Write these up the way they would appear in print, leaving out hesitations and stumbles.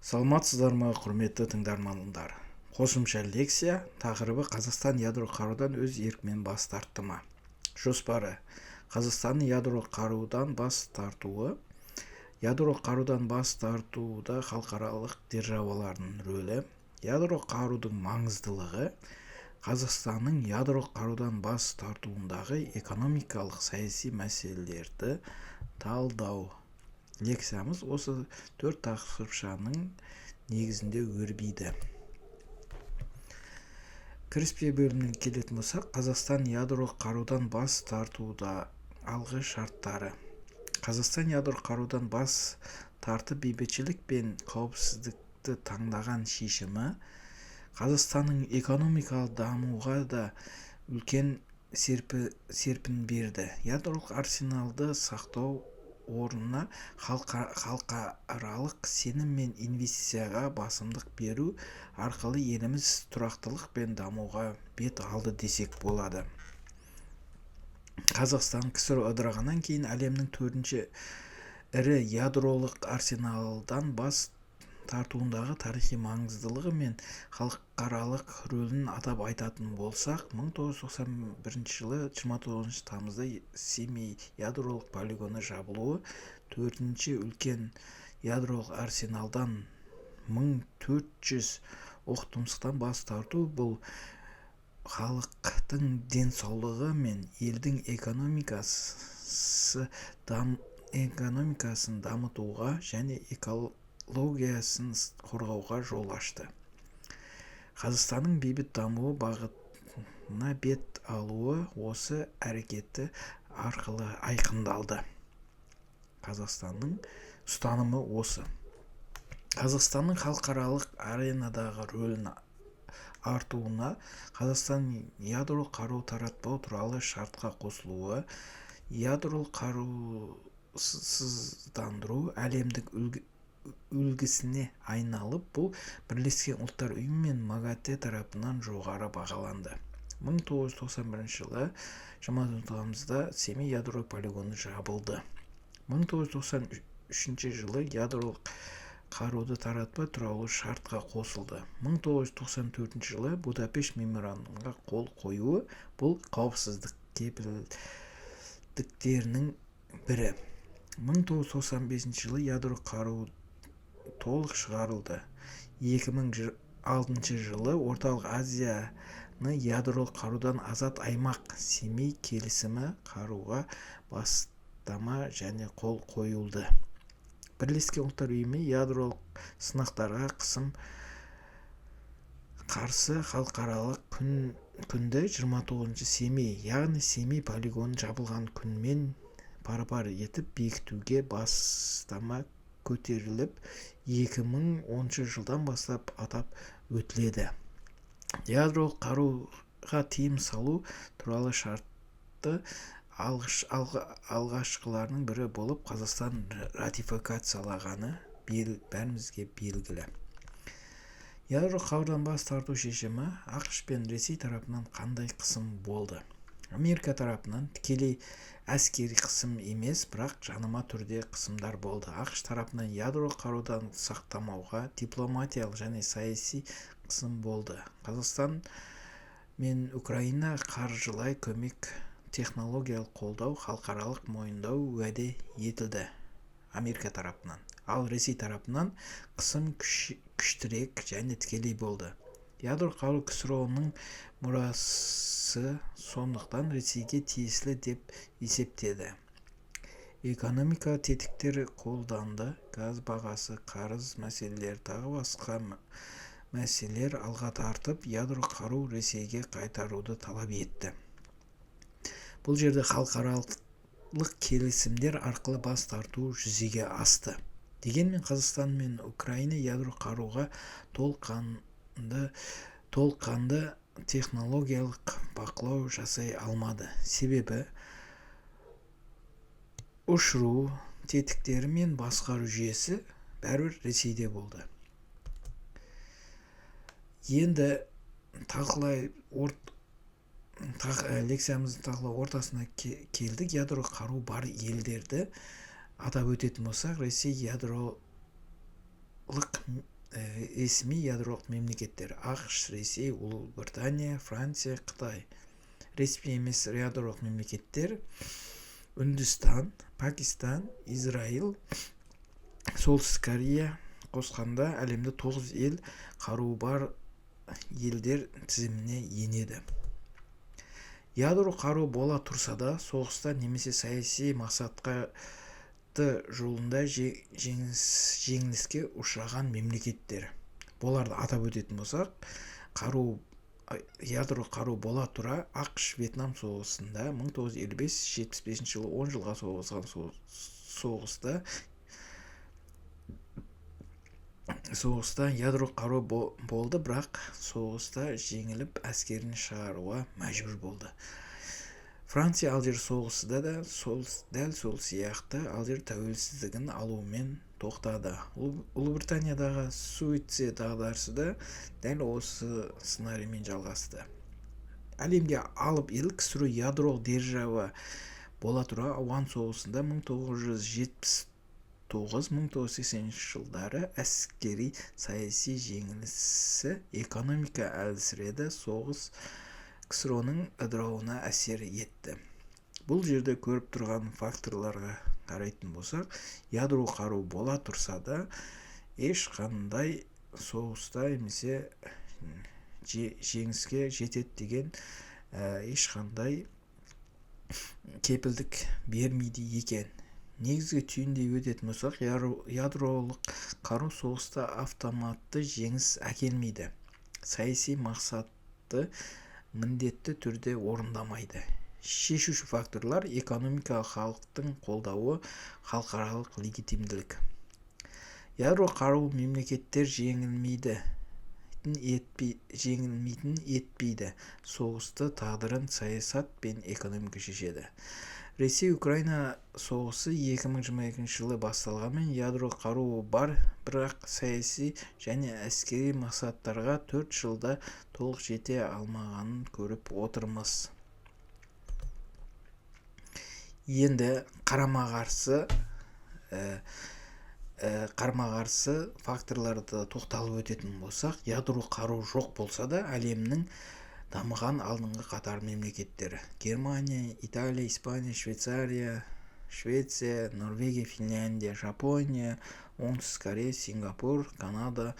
Саламатсыздар ма, құрметті тыңдармандар? Қосымша лекция тақырыбы Қазақстан ядро қарудан өз еркімен бас тартты ма? Жоспары: Қазақстанның ядро қарудан бас тартуы. Ядро қарудан бас тартуда халықаралық державалардың рөлі. Ядро қарудың маңыздылығы. Қазақстанның ядро қарудан бас тартуындағы экономикалық саяси мәселелерді талдау. Лекциямыз осы 4 тақырыпшаның негізінде өрбиді. Кіріспе бөліміне келетін болсақ, Қазақстан ядро қарудан бас тартуда алғы шарттары. Қазақстан ядро қарудан бас тартып бейбітшілік пен қауіпсіздікті таңдаған шешімі Қазақстанның экономикалық дамуға да үлкен серпін берді. Ядролық арсеналды сақтау орнына халықаралық сенім мен инвестицияға басымдық беру арқылы еліміз тұрақтылық пен дамуға бет алды десек болады. Қазақстан КСР ыдырағаннан кейін әлемнің 4-ші ірі ядролық арсеналдан бас тартуындағы тарихи маңыздылығы мен халықаралық рөлін атап айтатын болсақ, 1991 жылы 29 тамызда Семей ядролық полигоны жабылуы, 4-ші үлкен ядролық арсеналдан 1400 оқтұмсықтан бас тарту, бұл халықтың денсаулығы мен елдің экономикасын дамытуға және экологиясын қорғауға жол ашты. Қазақстанның бейбіт дамуы бағытына бет алуы осы әрекеті арқылы айқындалды. Қазақстанның ұстанымы осы. Қазақстанның халықаралық аренадағы рөлін артуына Қазақстан ядролық қару таратпау туралы шартқа қосылуы, ядролық қарусыздандыру әлемдік үлгісіне айналып, бұл Бірлескен ұлттар ұйымы мен МАГАТЭ тарапынан жоғары бағаланды. 1991 жылы 29 тамызда Семей ядролық полигоны жабылды. 1993 жылы ядролық қаруды таратпау туралы шартқа қосылды. 1994 жылы Будапешт меморандумға қол қоюы, бұл қауіпсіздік кепілдіктерінің бірі. 1995 жылы ядро қару толық шығарылды. 2006 жылы Орталық Азияны ядролық қарудан азат аймақ Семей келісімі қаруға бастама және қол қойылды. Бірлескен ұлттар ұйымы ядролық сынақтарға қарсы халықаралық күнді 29 Семей, яғни Семей полигоны жабылған күнмен пар-пар етіп бекітуге бастама көтеріліп, 2010 жылдан бастап атап өтіледі. Ядролық қаруға тыйым салу туралы шартты алғашқылардың бірі болып Қазақстан ратификациялағаны бәрімізге белгілі. Ядролық қарудан бас тарту шешімі ақш пен Ресей тарапынан қандай қысым болды? Америка тарапынан тікелей әскери қысым емес, бірақ жанама түрде қысымдар болды. ақш тарапынан ядролық қарудан сақтамауға дипломатиялық және саяси қысым болды. Қазақстан мен Украина қаржылай көмек, технологиялық қолдау, халықаралық мойындау уәде етілді Америка тарапынан. Ал Ресей тарапынан қысым күштірек және тікелей болды. Ядролық қару КСР-ның мұрасы, сондықтан Ресейге тиесілі деп есептеді. Экономика тетіктері қолданды, газ бағасы, қарыз мәселелері тағы басқа мәселелер алға тартып, ядролық қару Ресейге қайтаруды талап етті. Бұл жерде халықаралық келісімдер арқылы бас тарту жүзеге асты. Дегенмен Қазақстан мен Украина ядролық қаруға толыққанды технологиялық бақылау жасай алмады. Себебі ұшыру тетіктері мен басқару жүйесі бәрібір Ресейде болды. Енді лекциямыздың талқылау ортасына келдік. Ядролық қару бар елдерді атап өтетін болсақ, Ресей ядролық ресми ядролық мемлекеттер: ақш, ресей, ұлыбритания, франция, қытай. Ресми емес ядролық мемлекеттер: Үндістан, Пакистан, Израиль, Солтүстік Корея қосқанда әлемде 9 ел қаруы бар елдер тізіміне енеді. Ядро қару бола тұрса да, соғыста немесе саяси мақсатқа жолында жеңіліске ұшыраған мемлекеттер. Бұларды атап өтетін болсақ, ядро қару бола тұра ақш Вьетнам соғысында 1955-75 жылы 10 жылға соғысқан соғыста ядро қару болды, бірақ соғыста жеңіліп әскерін шығаруға мәжбүр болды. Франция Алжир соғысында да дәл сол сияқты Алжир тәуелсіздігін алуымен тоқтады. Ұлыбританиядағы Суэц дағдарысы да дәл осы сценариймен жалғасты. Әлемде алып ел ксро ядролық держава бола тұра ауған соғысында 1979-1980 жылдары әскери саяси жеңілісі экономика әлсіреді, соғыс ксроның ыдырауына әсер етті. Бұл жерде көріп тұрған факторларға қарайтын болсақ, ядро қару бола тұрса да ешқандай соғыста немесе жеңіске жетеді деген ешқандай кепілдік бермейді екен. Негізгі түйіндей өтетін болсақ, ядролық қару соғыста автоматты жеңіс әкелмейді. Саяси мақсатты міндетті түрде орындамайды. Шешуші факторлар: экономика, халықтың қолдауы, халықаралық легитимділік. Ядро қару мемлекеттер жеңілмейтін етпейді. Соғысты тағдырын саясат пен экономика шешеді. Ресей-Украина соғысы 2022 жылы басталғанмен ядро қаруы бар, бірақ саяси және әскери мақсаттарға 4 жылда толық жете алмағанын көріп отырмыз. Енді қарама-қарсы факторларды тоқталып өтетін болсақ, ядро қару жоқ болса да әлемнің дамыған алдыңғы қатар мемлекеттері: Германия, Италия, Испания, Швеция, Норвегия, Финляндия, Жапония, Оңтүстік Корея, Сингапур, Канада,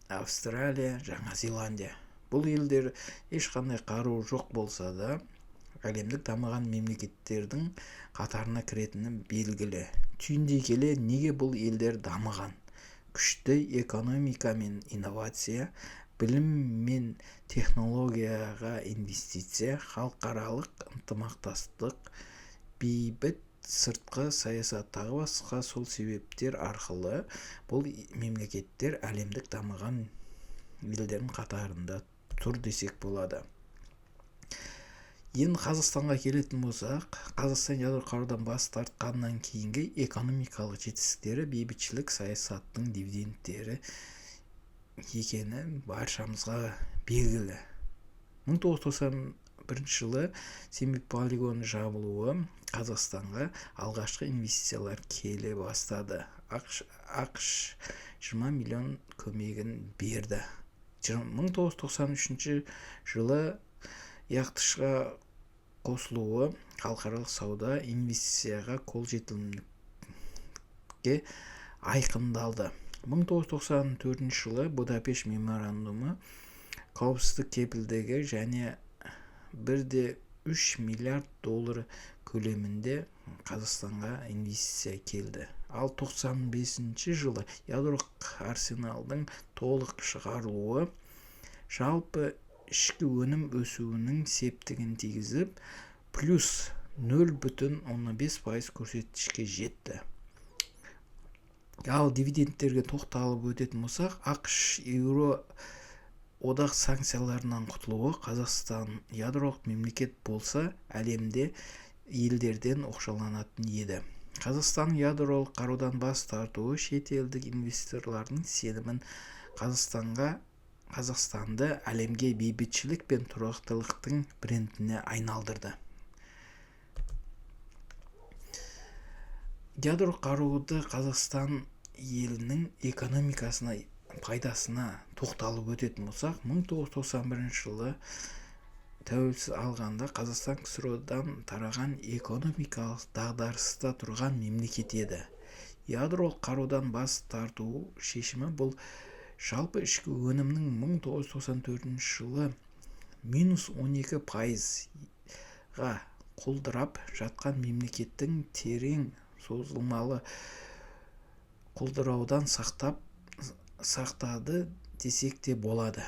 Австралия, Жаңа Зеландия. Бұл елдер ешқандай қару жоқ болса да әлемдік дамыған мемлекеттердің қатарына кіретіні белгілі. Түйіндей келе, неге бұл елдер дамыған? Күшті экономика мен инновация, білім мен технологияға инвестиция, халықаралық ынтымақтастық, бейбіт сыртқы саясат, тағы басқа. Сол себептер арқылы бұл мемлекеттер әлемдік дамыған елдердің қатарында тұр десек болады. Енді Қазақстанға келетін болсақ, Қазақстан ядро қарудан бас тартқаннан кейінгі экономикалық жетістіктері бейбітшілік саясаттың дивидендтері екені баршамызға белгілі. 1991 жылы Семей полигоны жабылуы Қазақстанға алғашқы инвестициялар келе бастады. ақш 20 миллион көмегін берді. 1993 жылы яқтышқа қосылуы халықаралық сауда инвестицияға қолжетімділікке айқындалды. 1994 жылы Будапешт меморандумы қауіпсіздік кепілдігі және 1,3 миллиард доллар көлемінде Қазақстанға инвестиция келді. Ал 95 жылы ядролық арсеналдың толық шығарылуы жалпы ішкі өнім өсуінің септігін тигізіп, плюс 0,5% көрсеткішке жетті. Ал дивидендтерге тоқталып өтетін болсақ, ақш еуро одақ санкцияларынан құтылуы, Қазақстан ядролық мемлекет болса, әлемде елдерден оқшауланатын еді. Қазақстан ядролық қарудан бас тартуы шет елдік инвесторлардың сенімін Қазақстанды әлемге бейбітшілік пен тұрақтылықтың брендіне айналдырды. Ядро қаруды Қазақстан елінің экономикасына пайдасына тоқталып өтетін болсақ, 1991 жылы тәуелсіз алғанда Қазақстан КСР-дан тараған экономикалық дағдарыста тұрған мемлекет еді. Ядролық қарудан бас тарту шешімі бұл жалпы ішкі өнімнің 1994 жылы -12%-ға құлдырап жатқан мемлекеттің терең созылмалы құлдыраудан сақтады десек те болады.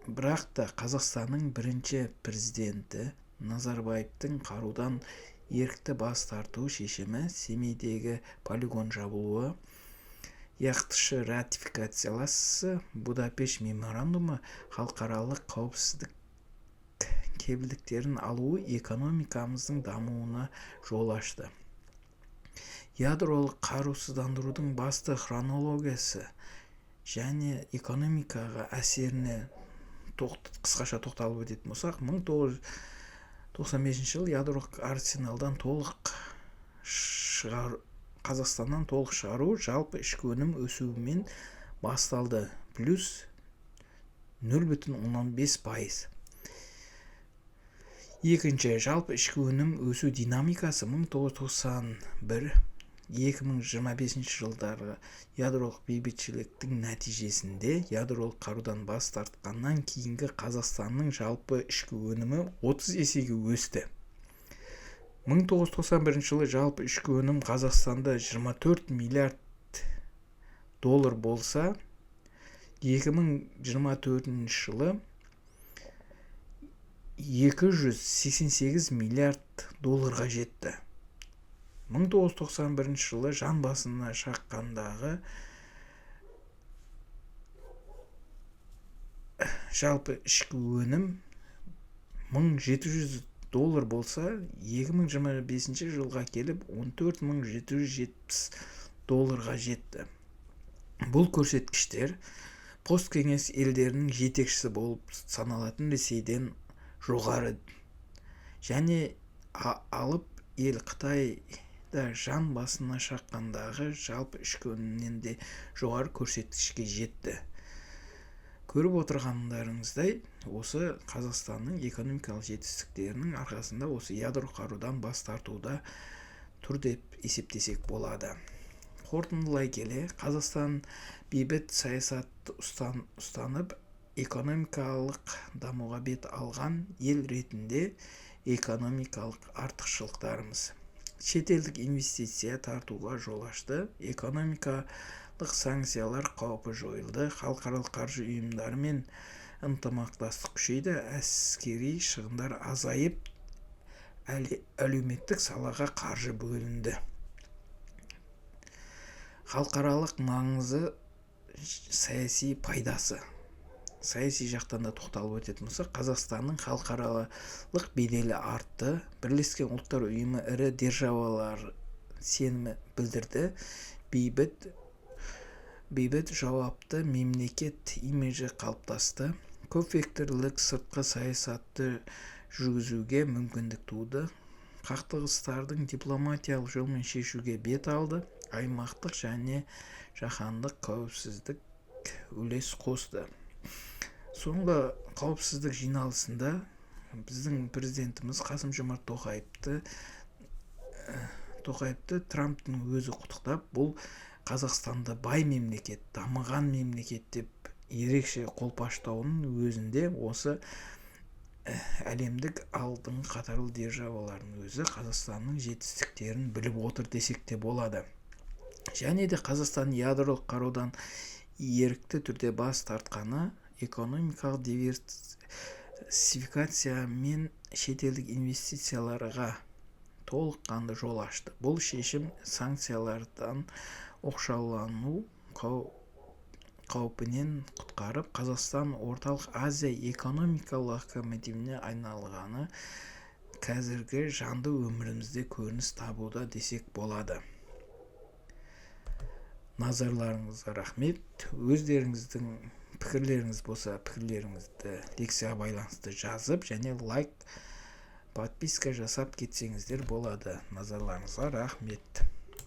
Бірақ та Қазақстанның бірінші президенті Назарбаевтың қарудан ерікті бас тарту шешімі, Семейдегі полигон жабылуы, яқтышы ратификацияласы, Будапешт меморандумы халықаралық қауіпсіздік кепілдіктерін алуы экономикамыздың дамуына жол ашты. Ядролық қарусыздандырудың басты хронологиясы және экономикаға әсеріне қысқаша тоқталып өтетін болсақ, 1995 жылы ядролық арсеналдан Қазақстаннан толық шығару жалпы ішкі өнім өсуімен басталды, плюс 0,15%. Екінші, жалпы ішкі өнім өсу динамикасы 1991-2025 жылдары ядролық бейбітшіліктің нәтижесінде ядролық қарудан бас тартқаннан кейінгі Қазақстанның жалпы ішкі өнімі 30 есеге өсті. 1991 жылы жалпы ішкі өнім Қазақстанда 24 миллиард доллар болса, 2024 жылы 288 миллиард долларға жетті. 1991 жылы жан басына шаққандағы жалпы ішкі өнім 1700 доллар болса, 2025 жылға келіп 14770 долларға жетті. Бұл көрсеткіштер посткеңес елдерінің жетекшісі болып саналатын Ресейден жоғары және алып ел Қытайда жан басына шаққандағы жалпы ішкі өнімнен де жоғары көрсеткішке жетті. Көріп отырғандарыңыздай, осы Қазақстанның экономикалық жетістіктерінің арқасында осы ядролық қарудан бас тартуда тұр деп есептесек болады. Қорытындылай келе, Қазақстан бейбіт саясат ұстанып, экономикалық дамуға бет алған ел ретінде экономикалық артықшылықтарымыз шетелдік инвестиция тартуға жол ашты, экономикалық санкциялар қаупі жойылды, халықаралық қаржы ұйымдарымен ынтымақтастық күшейді, әскери шығындар азайып, әлеуметтік салаға қаржы бөлінді. Халықаралық маңызы саяси пайдасы. Саяси жақтан да тоқталып өтетін болса, Қазақстанның халықаралық беделі артты, Бірлескен ұлттар ұйымы ірі державалар сенімі білдірді, бейбіт жауапты мемлекет имиджі қалыптасты, көпвекторлық сыртқы саясатты жүргізуге мүмкіндік туды, қақтығыстардың дипломатиялық жолмен шешуге бет алды, аймақтық және жаһандық қауіпсіздік үлес қосты. Соңғы қауіпсіздік жиналысында біздің президентіміз Қасым-Жомарт Тоқаевты Трамптың өзі құттықтап, бұл Қазақстанды бай мемлекет, дамыған мемлекет деп ерекше қолпаштауының өзінде осы әлемдік алдыңғы қатарлы державалардың өзі Қазақстанның жетістіктерін біліп отыр десек те болады. Және де Қазақстан ядролық қарудан ерікті түрде бас тартқаны экономикалық диверсификация мен шетелдік инвестицияларға толыққанды жол ашты. Бұл шешім санкциялардан оқшаулану қаупінен құтқарып, Қазақстан орталық Азия экономикалық локомотивіне айналғаны қазіргі жанды өмірімізде көрініс табуда десек болады. Назарларыңызға рахмет. Өздеріңіздің пікірлеріңіз болса, пікірлеріңізді лекцияға байланысты жазып, және лайк, подписка жасап кетсеңіздер болады. Назарларыңызға рахмет.